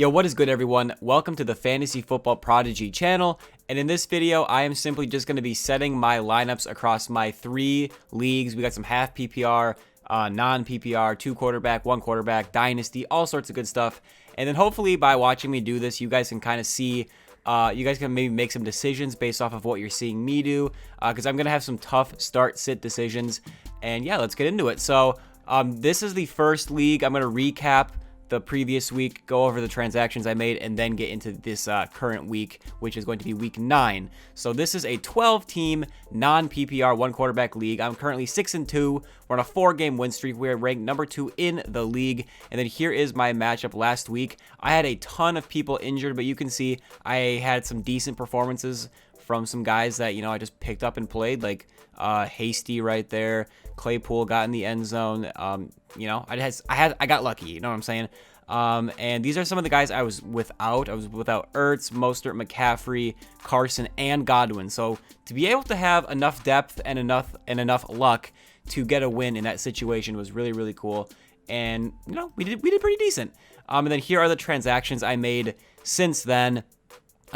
Yo, what is good, everyone? Welcome to the Fantasy Football Prodigy channel, and in this video, I am simply just going to be setting my lineups across my 3 leagues. We got some half PPR, non-PPR, 2 quarterback, 1 quarterback, Dynasty, all sorts of good stuff. And then hopefully by watching me do this, you guys can kind of see, you guys can maybe make some decisions based off of what you're seeing me do, because I'm going to have some tough start-sit decisions. And yeah, let's get into it. So this is the first league. I'm going to recap the previous week, go over the transactions I made, and then get into this current week, which is going to be week 9. So this is a 12-team non-PPR 1-quarterback league. I'm currently 6-2. We're on a 4-game win streak. We're ranked number 2 in the league. And then here is my matchup last week. I had a ton of people injured, but you can see I had some decent performances from some guys that, I just picked up and played, like Hasty right there. Claypool got in the end zone. I got lucky. You know what I'm saying? And these are some of the guys I was without. I was without Ertz, Mostert, McCaffrey, Carson, and Godwin. So to be able to have enough depth and enough luck to get a win in that situation was really, really cool. And we did pretty decent. And then here are the transactions I made since then.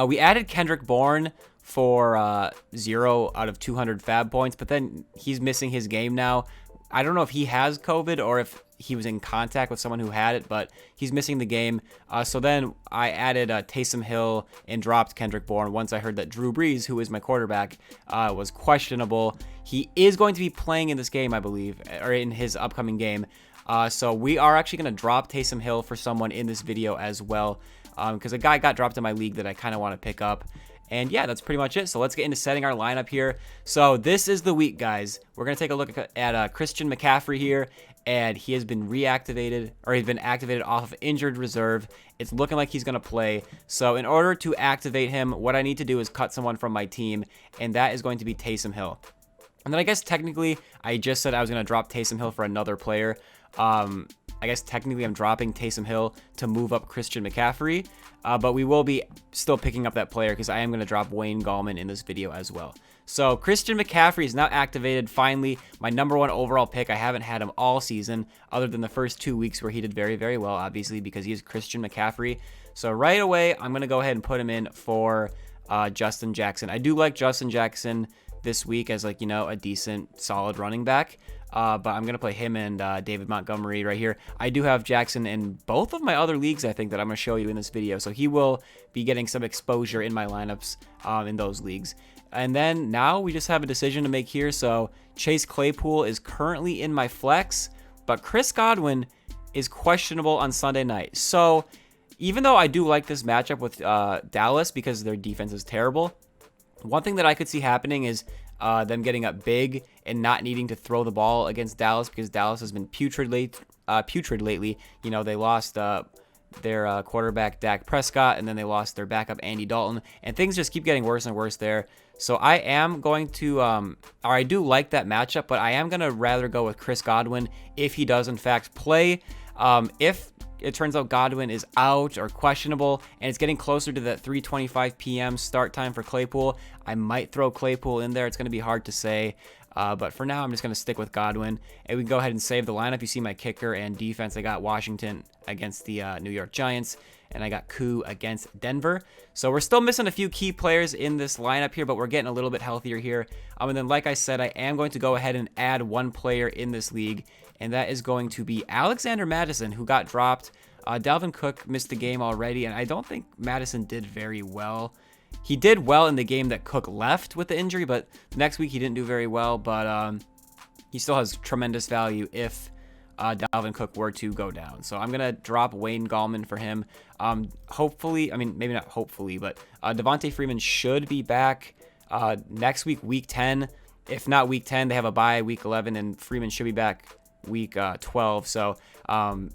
We added Kendrick Bourne for 0 out of 200 fab points, but then he's missing his game now. I don't know if he has COVID or if he was in contact with someone who had it, but he's missing the game. So then I added Taysom Hill and dropped Kendrick Bourne once I heard that Drew Brees, who is my quarterback, was questionable. He is going to be playing in this game, I believe, or in his upcoming game. So we are actually going to drop Taysom Hill for someone in this video as well, because a guy got dropped in my league that I kind of want to pick up. And yeah, that's pretty much it. So let's get into setting our lineup here. So this is the week, guys. We're going to take a look at Christian McCaffrey here. And he has been reactivated, or he's been activated off of injured reserve. It's looking like he's going to play. So in order to activate him, what I need to do is cut someone from my team. And that is going to be Taysom Hill. And then I guess technically, I just said I was going to drop Taysom Hill for another player. I guess technically I'm dropping Taysom Hill to move up Christian McCaffrey, but we will be still picking up that player because I am going to drop Wayne Gallman in this video as well. So Christian McCaffrey is now activated. Finally, my number 1 overall pick. I haven't had him all season other than the first 2 weeks where he did very, very well, obviously, because he is Christian McCaffrey. So right away, I'm going to go ahead and put him in for Justin Jackson. I do like Justin Jackson this week as a decent, solid running back. But I'm going to play him and David Montgomery right here. I do have Jackson in both of my other leagues, I think, that I'm going to show you in this video. So he will be getting some exposure in my lineups in those leagues. And then now we just have a decision to make here. So Chase Claypool is currently in my flex, but Chris Godwin is questionable on Sunday night. So even though I do like this matchup with Dallas because their defense is terrible, one thing that I could see happening is them getting up big and not needing to throw the ball against Dallas because Dallas has been putrid lately. They lost their quarterback Dak Prescott, and then they lost their backup Andy Dalton, and things just keep getting worse and worse there. So I am going to, or I do like that matchup, but I am going to rather go with Chris Godwin if he does in fact play. If it turns out Godwin is out or questionable and it's getting closer to that 3:25 p.m. start time for Claypool, I might throw Claypool in there. It's going to be hard to say. But for now, I'm just going to stick with Godwin. And we can go ahead and save the lineup. You see my kicker and defense. I got Washington against the New York Giants. And I got Koo against Denver. So we're still missing a few key players in this lineup here, but we're getting a little bit healthier here. And then, like I said, I am going to go ahead and add 1 player in this league. And that is going to be Alexander Mattison, who got dropped. Dalvin Cook missed the game already, and I don't think Madison did very well. He did well in the game that Cook left with the injury, but the next week he didn't do very well. But he still has tremendous value if Dalvin Cook were to go down. So I'm going to drop Wayne Gallman for him. Hopefully, maybe not hopefully, but Devontae Freeman should be back next week, week 10. If not week 10, they have a bye week 11, and Freeman should be back week 12. So I'm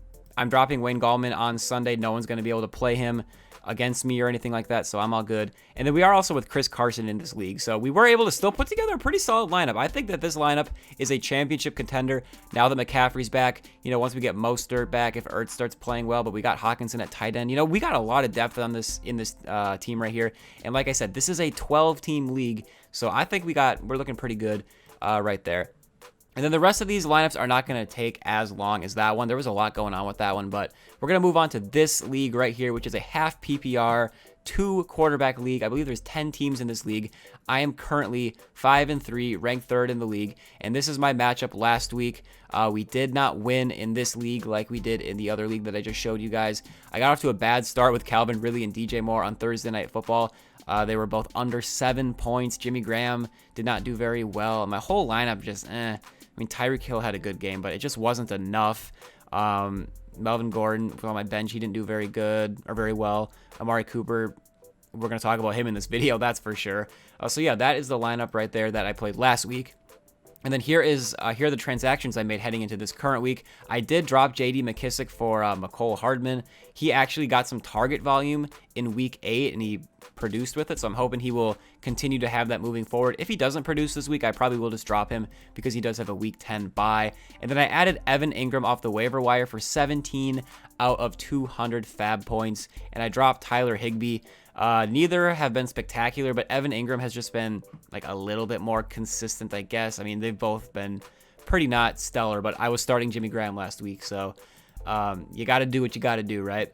dropping Wayne Gallman on Sunday. No one's going to be able to play him against me or anything like that, so I'm all good. And then we are also with Chris Carson in this league, so we were able to still put together a pretty solid lineup. I think that this lineup is a championship contender now that McCaffrey's back. Once we get Mostert back, if Ertz starts playing well, but we got Hockenson at tight end. We got a lot of depth on this in this team right here. And like I said, this is a 12-team league, so I think we're looking pretty good right there. And then the rest of these lineups are not going to take as long as that one. There was a lot going on with that one, but we're going to move on to this league right here, which is a half PPR, 2-quarterback league. I believe there's 10 teams in this league. I am currently 5-3, ranked 3rd in the league, and this is my matchup last week. We did not win in this league like we did in the other league that I just showed you guys. I got off to a bad start with Calvin Ridley and DJ Moore on Thursday Night Football. They were both under 7 points. Jimmy Graham did not do very well. My whole lineup just, I mean, Tyreek Hill had a good game, but it just wasn't enough. Melvin Gordon on my bench, he didn't do very good or very well. Amari Cooper, we're going to talk about him in this video, that's for sure. So yeah, that is the lineup right there that I played last week. And then here are the transactions I made heading into this current week. I did drop J.D. McKissic for Mecole Hardman. He actually got some target volume in week 8, and he produced with it, so I'm hoping he will continue to have that moving forward. If he doesn't produce this week, I probably will just drop him because he does have a week 10 bye. And then I added Evan Ingram off the waiver wire for 17 out of 200 fab points, and I dropped Tyler Higbee. Neither have been spectacular, but Evan Ingram has just been like a little bit more consistent, I guess. I mean, they've both been pretty not stellar, but I was starting Jimmy Graham last week, so you got to do what you got to do, right?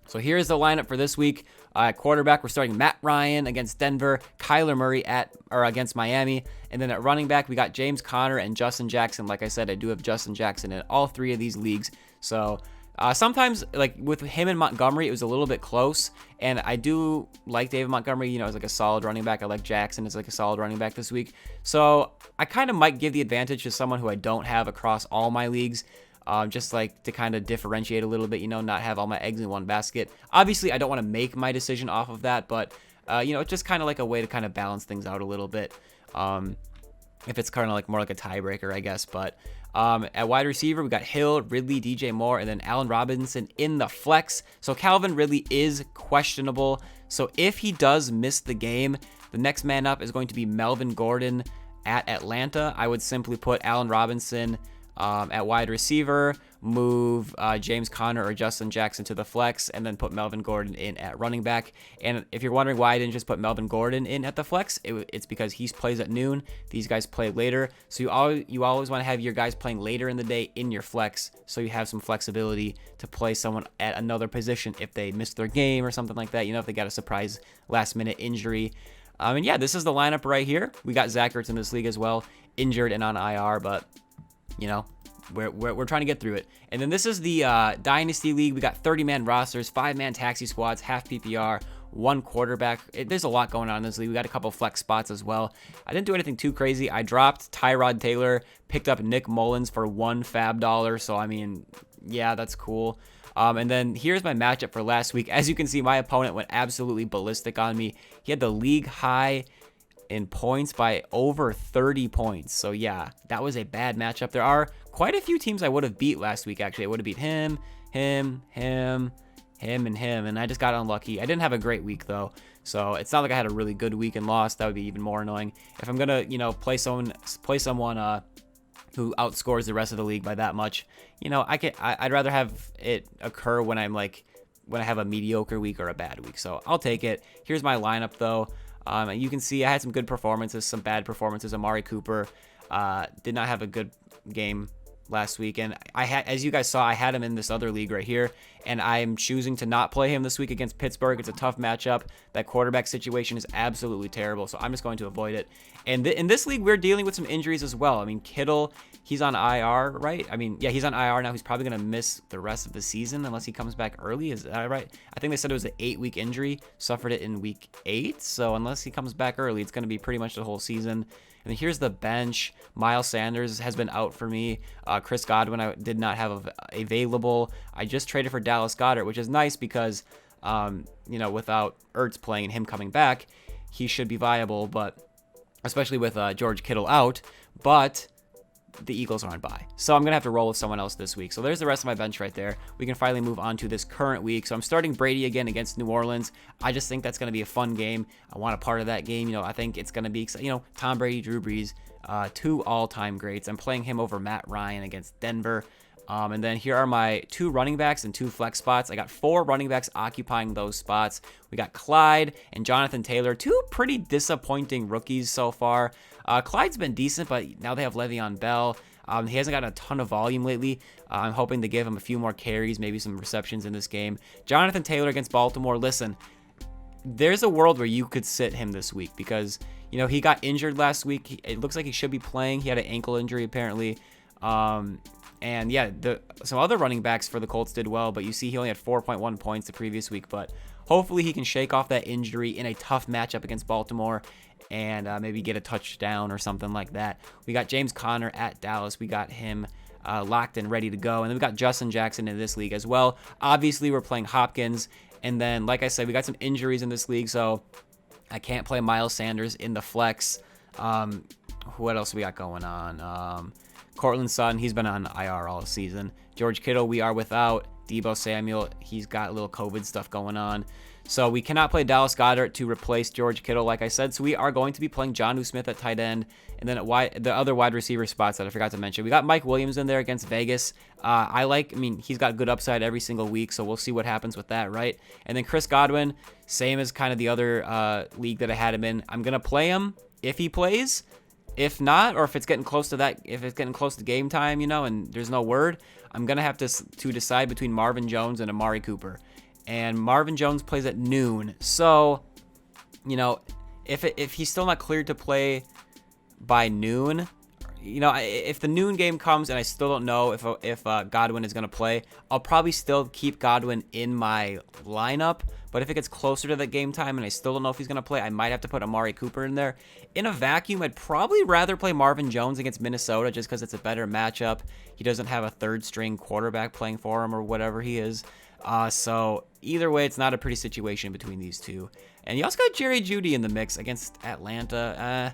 So here's the lineup for this week. At quarterback, we're starting Matt Ryan against Denver, Kyler Murray against Miami, and then at running back, we got James Conner and Justin Jackson. Like I said, I do have Justin Jackson in all 3 of these leagues, so sometimes, like with him and Montgomery, it was a little bit close, and I do like David Montgomery, you know, as like a solid running back. I like Jackson as like a solid running back this week, so I kind of might give the advantage to someone who I don't have across all my leagues, just like to kind of differentiate a little bit, you know, not have all my eggs in one basket. Obviously, I don't want to make my decision off of that, but, you know, it's just kind of like a way to kind of balance things out a little bit. If it's kind of like more like a tiebreaker, I guess, but at wide receiver, we got Hill, Ridley, DJ Moore, and then Allen Robinson in the flex. So Calvin Ridley is questionable. So if he does miss the game, the next man up is going to be Melvin Gordon at Atlanta. I would simply put Allen Robinson at wide receiver, move James Conner or Justin Jackson to the flex, and then put Melvin Gordon in at running back. And if you're wondering why I didn't just put Melvin Gordon in at the flex, it's because he plays at noon. These guys play later, so you always want to have your guys playing later in the day in your flex, so you have some flexibility to play someone at another position if they miss their game or something like that. You know, if they got a surprise last-minute injury. And yeah, this is the lineup right here. We got Zach Ertz in this league as well, injured and on IR, but you know, we're trying to get through it. And then this is the Dynasty League. We got 30-man rosters, 5-man taxi squads, half PPR, 1 quarterback. There's a lot going on in this league. We got a couple flex spots as well. I didn't do anything too crazy. I dropped Tyrod Taylor, picked up Nick Mullins for $1 fab dollar. So, I mean, yeah, that's cool. And then here's my matchup for last week. As you can see, my opponent went absolutely ballistic on me. He had the league high in points by over 30 points. So yeah, that was a bad matchup. There are quite a few teams I would have beat last week, actually. I would have beat him, and him, and I just got unlucky. I didn't have a great week though, so it's not like I had a really good week and lost. That would be even more annoying. If I'm gonna, you know, play someone who outscores the rest of the league by that much, you know, I'd rather have it occur when I have a mediocre week or a bad week. So I'll take it. Here's my lineup though. And you can see I had some good performances, some bad performances. Amari Cooper did not have a good game last week, and as you guys saw, I had him in this other league right here, and I'm choosing to not play him this week against Pittsburgh. It's a tough matchup. That quarterback situation is absolutely terrible, so I'm just going to avoid it. And in this league, we're dealing with some injuries as well. I mean, Kittle, he's on IR, right? I mean, yeah, he's on IR now. He's probably going to miss the rest of the season unless he comes back early. Is that right? I think they said it was an 8-week injury, suffered it in week 8. So unless he comes back early, it's going to be pretty much the whole season. And then here's the bench. Miles Sanders has been out for me. Chris Godwin, I did not have available. I just traded for Dallas Goedert, which is nice because, you know, without Ertz playing and him coming back, he should be viable, but especially with George Kittle out. But the Eagles are on bye, so I'm gonna have to roll with someone else this week. So there's the rest of my bench right there. We can finally move on to this current week. So I'm starting Brady again against New Orleans. I just think that's gonna be a fun game. I want a part of that game. You know, I think it's gonna be, you know, Tom Brady, Drew Brees, 2 all-time greats. I'm playing him over Matt Ryan against Denver. And then here are my 2 running backs and 2 flex spots. I got 4 running backs occupying those spots. We got Clyde and Jonathan Taylor, 2 pretty disappointing rookies so far. Clyde's been decent, but now they have Le'Veon Bell. He hasn't gotten a ton of volume lately. I'm hoping to give him a few more carries, maybe some receptions in this game. Jonathan Taylor against Baltimore. Listen, there's a world where you could sit him this week because, you know, he got injured last week. It looks like he should be playing. He had an ankle injury apparently. And yeah, some other running backs for the Colts did well, but you see he only had 4.1 points the previous week. But hopefully he can shake off that injury in a tough matchup against Baltimore and maybe get a touchdown or something like that. We got James Conner at Dallas. We got him locked and ready to go. And then we got Justin Jackson in this league as well. Obviously, we're playing Hopkins. And then, like I said, we got some injuries in this league, so I can't play Miles Sanders in the flex. What else we got going on? Cortland Sutton, he's been on IR all season. George Kittle, we are without. Deebo Samuel, he's got a little COVID stuff going on. So we cannot play Dallas Goedert to replace George Kittle, like I said. So we are going to be playing Jonnu Smith at tight end. And then at the other wide receiver spots that I forgot to mention. We got Mike Williams in there against Vegas. I mean, he's got good upside every single week, so we'll see what happens with that, right? And then Chris Godwin, same as kind of the other league that I had him in. I'm going to play him if he plays. If not, or if it's getting close to that, if it's getting close to game time, you know, and there's no word, I'm going to have to decide between Marvin Jones and Amari Cooper. And Marvin Jones plays at noon. So, you know, if he's still not cleared to play by noon, you know, if the noon game comes and I still don't know if Godwin is going to play, I'll probably still keep Godwin in my lineup. But if it gets closer to that game time and I still don't know if he's going to play, I might have to put Amari Cooper in there. In a vacuum, I'd probably rather play Marvin Jones against Minnesota just because it's a better matchup. He doesn't have a third-string quarterback playing for him or whatever he is. So either way, it's not a pretty situation between these two. And you also got Jerry Jeudy in the mix against Atlanta.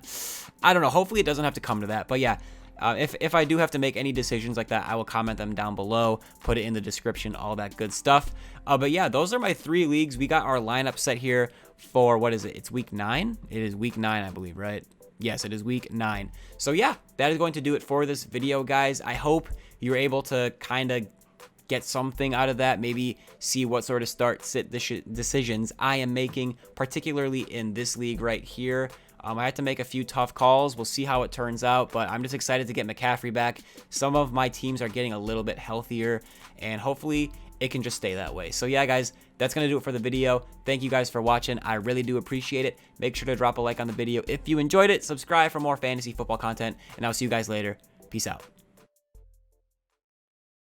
I don't know. Hopefully it doesn't have to come to that. But yeah, if I do have to make any decisions like that, I will comment them down below, put it in the description, all that good stuff. But yeah, those are my 3 leagues. We got our lineup set here for, what is it? It's week 9? It is week 9, I believe, right? Yes, it is week 9. So yeah, that is going to do it for this video, guys. I hope you're able to kind of get something out of that, maybe see what sort of start-sit decisions I am making, particularly in this league right here. I had to make a few tough calls. We'll see how it turns out, but I'm just excited to get McCaffrey back. Some of my teams are getting a little bit healthier, and hopefully it can just stay that way. So yeah, guys, that's going to do it for the video. Thank you guys for watching. I really do appreciate it. Make sure to drop a like on the video if you enjoyed it. Subscribe for more fantasy football content, and I'll see you guys later. Peace out.